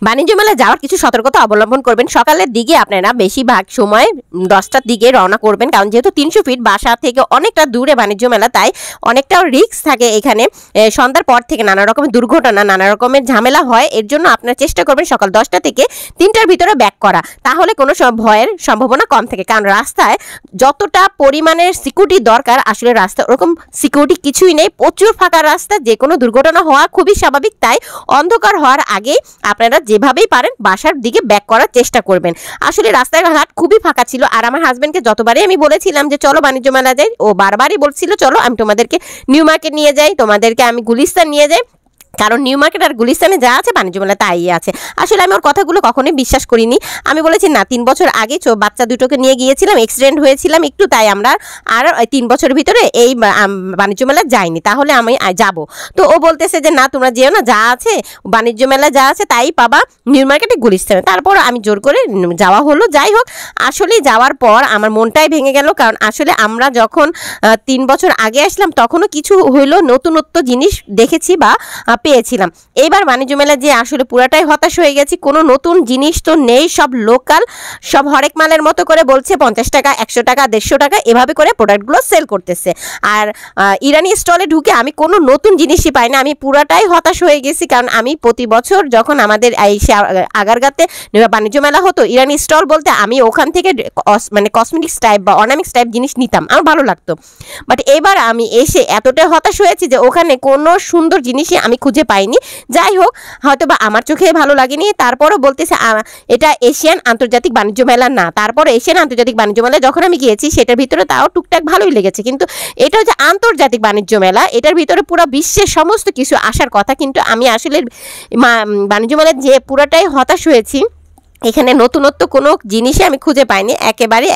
বাণিজ্য মেলায় যাওয়ার কিছু সতর্কতা অবলম্বন করবেন। সকালের দিকে আপনারা বেশিরভাগ সময় 10টার দিকে রওনা করবেন, কারণ যেহেতু 300 ফিট বাসা থেকে অনেকটা দূরে বাণিজ্য মেলা, তাই অনেকটা রিস্ক থাকে এখানে। সন্ধ্যার পর থেকে নানা রকমের দুর্ঘটনা, নানা রকমের ঝামেলা হয়। এর জন্য আপনারা চেষ্টা করবেন সকাল 10টা থেকে 3টার ভিতরে ব্যাক করা, তাহলে কোনো ভয়ের সম্ভাবনা কম থাকে। কারণ রাস্তায় যতটা পরিমাণের সিকিউরিটি দরকার, আসলে রাস্তায় ওরকম সিকিউরিটি কিছুই নেই। প্রচুর ফাঁকা রাস্তা, যে কোনো দুর্ঘটনা হওয়া খুবই স্বাভাবিক। তাই অন্ধকার হওয়ার আগে আপনারা যেভাবেই পারেন বাসার দিকে ব্যাক করার চেষ্টা করবেন। আসলে রাস্তাঘাট খুবই ফাঁকা ছিল, আর আমার হাজবেন্ডকে যতবারই আমি বলেছিলাম যে চলো বাণিজ্য মেলা যাই, ও বারবারই বলছিল চলো আমি তোমাদেরকে নিউ মার্কেট নিয়ে যাই, তোমাদেরকে আমি গুলিস্তান নিয়ে যাই। কারণ নিউ মার্কেট আর গুলিস্তানে যা আছে বাণিজ্য মেলা তাই আছে। আসলে আমি ওর কথাগুলো কখনোই বিশ্বাস করিনি। আমি বলেছি না, 3 বছর আগে বাচ্চা দুটোকে নিয়ে গিয়েছিলাম, অ্যাক্সিডেন্ট হয়েছিলাম একটু, তাই আমরা আর 3 বছরের ভিতরে এই বাণিজ্য মেলা যাইনি, তাহলে আমি যাব। তো ও বলতেছে যে না তোমরা যেও না, যা আছে বাণিজ্য মেলা যা আছে তাই পাবা নিউ মার্কেটে গুলিস্তানে। তারপর আমি জোর করে যাওয়া হলো। যাই হোক, আসলে যাওয়ার পর আমার মনটাই ভেঙে গেল। কারণ আসলে আমরা যখন 3 বছর আগে আসলাম তখনও কিছু হইলো নতুনত্ব জিনিস দেখেছি বা পেয়েছিলাম। এইবার বাণিজ্য মেলা যে আসলে পুরাটাই হতাশ হয়ে গেছি। কোনো নতুন জিনিস তো নেই, সব লোকাল, সব হরেক মালের মতো করে বলছে 50 টাকা, 100 টাকা, 150 টাকা এভাবে করে প্রোডাক্টগুলো সেল করতেছে। আর ইরানি স্টলে ঢুকে আমি কোনো নতুন জিনিসই পাই না। আমি পুরাটাই হতাশ হয়ে গেছি। কারণ আমি প্রতি বছর যখন আমাদের এই আগারগাতে বাণিজ্য মেলা হতো, ইরানি স্টল বলতে আমি ওখান থেকে মানে কসমেটিক্স টাইপ বা অর্নামেন্টস টাইপ জিনিস নিতাম, আমার ভালো লাগতো। বাট এবার আমি এসে এতটাই হতাশ হয়েছি যে ওখানে কোনো সুন্দর জিনিসই আমি খুঁজে পাইনি। যাই হোক, হয়তো বা আমার চোখে ভালো লাগেনি, তারপরও বলতেছে এটা এশিয়ান আন্তর্জাতিক বাণিজ্য মেলা না। তারপর এশিয়ান আন্তর্জাতিক বাণিজ্য মেলা যখন আমি গিয়েছি সেটার ভিতরে তাও টুকটাক ভালোই লেগেছে, কিন্তু এটা হচ্ছে আন্তর্জাতিক বাণিজ্য মেলা, এটার ভিতরে পুরো বিশ্বের সমস্ত কিছু আসার কথা। কিন্তু আমি আসলে বাণিজ্য মেলায় যে পুরাটাই হতাশ হয়েছি। এখানে নতুনত্ব কোনো জিনিসই আমি খুঁজে পাইনি, একেবারে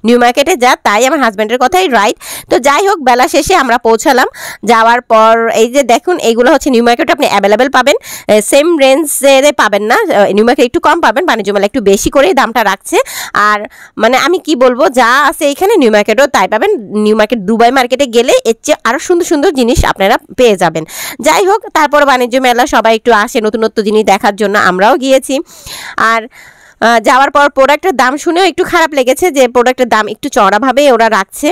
নিউ মার্কেটে যা তাই। আমার হাজব্যান্ডের কথাই রাইট। তো যাই হোক, বেলা শেষে আমরা পৌঁছালাম। যাওয়ার পর এই যে দেখুন, এইগুলো হচ্ছে নিউ মার্কেটে আপনি অ্যাভেলেবেল পাবেন, সেম রেঞ্জে পাবেন না, নিউ মার্কেট একটু কম পাবেন, বাণিজ্য মেলা একটু বেশি করে দামটা রাখছে। আর মানে আমি কি বলবো, যা আছে এখানে নিউ মার্কেটেও তাই পাবেন। নিউ মার্কেট দুবাই মার্কেটে গেলে এর চেয়ে আরও সুন্দর সুন্দর জিনিস আপনারা পেয়ে যাবেন। যাই হোক, তারপর বাণিজ্য মেলা সবাই একটু আসে নতুনত্ব জিনিস দেখার জন্য, আমরাও গিয়েছি। আর যাওয়ার পর প্রোডাক্টের দাম শুনেও একটু খারাপ লেগেছে যে প্রোডাক্টের দাম একটু চড়াভাবে ওরা রাখছে।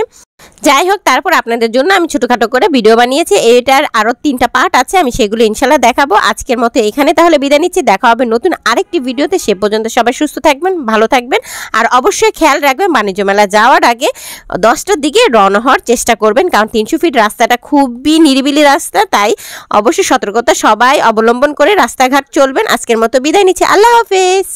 যাই হোক, তারপর আপনাদের জন্য আমি ছোটোখাটো করে ভিডিও বানিয়েছি। এটার আরও 3টা পার্ট আছে, আমি সেগুলো ইনশাল্লাহ দেখাবো। আজকের মতো এখানে তাহলে বিদায় নিচ্ছি, দেখা হবে নতুন আরেকটি ভিডিওতে। সে পর্যন্ত সবাই সুস্থ থাকবেন, ভালো থাকবেন, আর অবশ্যই খেয়াল রাখবেন বাণিজ্য মেলা যাওয়ার আগে 10টার দিকে রওনা হওয়ার চেষ্টা করবেন। কারণ 300 ফিট রাস্তাটা খুবই নিরিবিলি রাস্তা, তাই অবশ্যই সতর্কতা সবাই অবলম্বন করে রাস্তাঘাট চলবেন। আজকের মতো বিদায় নিচ্ছি, আল্লাহ হাফেজ।